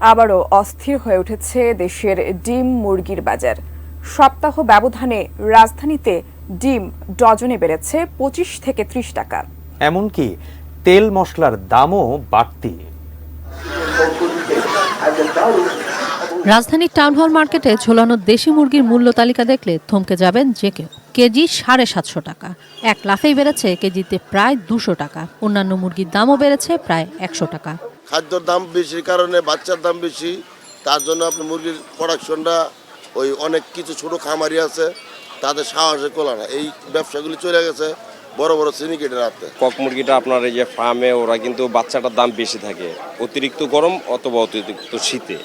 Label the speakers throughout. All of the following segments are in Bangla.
Speaker 1: আবারও অস্থির হয়ে উঠেছে দেশের ডিম মুরগির বাজার। সপ্তাহ ব্যবধানে রাজধানীতে ডিম ডজনে বেড়েছে 25 থেকে 30 টাকা।
Speaker 2: এমনকি তেল মশলার দামও বাড়তি।
Speaker 3: রাজধানীর টাউন হল মার্কেটে ঝোলানো দেশি মুরগির মূল্য তালিকা দেখলে থমকে যাবেন যে কেউ। কেজি 750 টাকা, এক লাফেই বেড়েছে কেজিতে প্রায় 200 টাকা। অন্যান্য মুরগির দামও বেড়েছে প্রায় 100 টাকা।
Speaker 4: খাদ্যর দাম বেশির কারণে বাচ্চার দাম বেশি, তার জন্য আপনি মুরগির প্রোডাকশনটা অনেক কিছু ছোট খামারি আছে তাদের সাহসে কোলা না, এই ব্যবসাগুলি চলে গেছে বড় বড় সিন্ডিকেটের হাতে।
Speaker 5: কক মুরগিটা আপনার এই যে ফার্মে ওরা কিন্তু বাচ্চাটার দাম বেশি থাকে, অতিরিক্ত গরম অথবা অতিরিক্ত শীতে,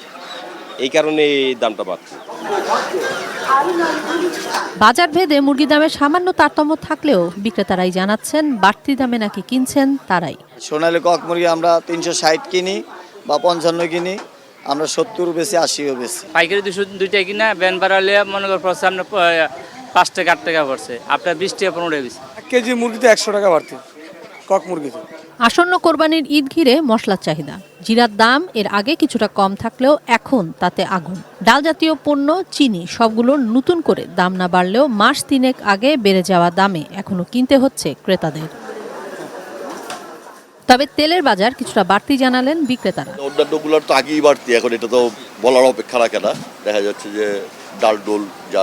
Speaker 5: এই কারণে এই দামটা বাড়ছে।
Speaker 3: বাজার ভেদে মুরগির দামে সামান্য তারতম্য থাকলেও বিক্রেতারাই জানাচ্ছেন বাড়তি দামে নাকি কিনছেন তারাই।
Speaker 6: সোনালী কক মুরগি আমরা 360 কিনি বা 55 কিনি, আমরা 70 বেশি 80ও বেশি।
Speaker 7: পাইকারি 202 কিনা ব্যান বাড়ালে মনে কর পড়ছে আপনার 5 টাকা 8 টাকা পড়ছে, আপনার 20 টাকা 15 টাকা বেশি।
Speaker 8: কেজি মুরগিতে 100 টাকা বাড়তি কক মুরগিতে।
Speaker 3: আসন্ন কোরবানির ঈদ ঘিরে মশলার চাহিদা। জিরার দাম এর আগে কিছুটা কম থাকলেও এখন তাতে আগুন। ডাল জাতীয় পণ্য, চিনি সবগুলোর নতুন করে দাম না বাড়লেও মাস 3 আগে বেড়ে যাওয়া দামে এখনো কিনতে হচ্ছে ক্রেতাদের। তবে তেলের বাজার কিছুটা বাড়তি জানালেন বিক্রেতারা।
Speaker 4: অন্যান্যগুলোর তো আগেই বাড়তি, এখন এটা তো বলার অপেক্ষা রাখে না। দেখা যাচ্ছে যে ডাল ডোল যা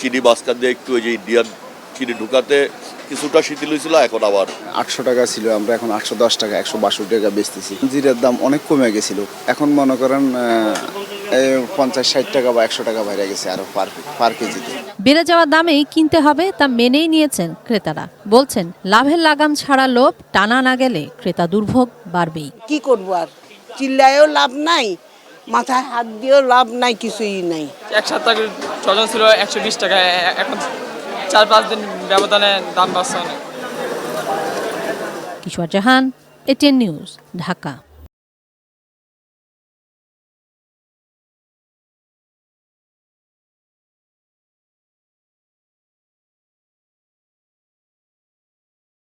Speaker 4: চিনি মাঝখান দিয়ে একটু ওই যে ইন্ডিয়ান চিনি ঢুকাতে কিছুটা শিথিল হয়েছিল, এখন আবার
Speaker 9: 800 টাকা ছিল, আমরা এখন 810 টাকা 162 টাকা বেচতেছি। জিরার দাম অনেক কমে গেছিল, এখন মনে করেন 50-60 টাকা বা 100 টাকা বাইরে গেছে আরো পার কেজিতে।
Speaker 3: বেড়ে যাওয়া দামেই কিনতে হবে তা মেনেই নিয়েছেন ক্রেতারা। বলছেন লাভের লাগাম ছাড়া লোভ টানা না গেলে ক্রেতা দুর্ভোগ বাড়বেই।
Speaker 10: কি করবো আর, চিল্লায়ও লাভ নাই, মাথায় হাত দিয়েও লাভ নাই, কিছুই নাই।
Speaker 7: এক সপ্তাহ চলন ছিল 120 টাকা, এখন 4-5 দিন ব্যবধানে দাম বাড়ছে অনেক।
Speaker 3: কিশোর জাহান, এটিএন নিউজ, ঢাকা।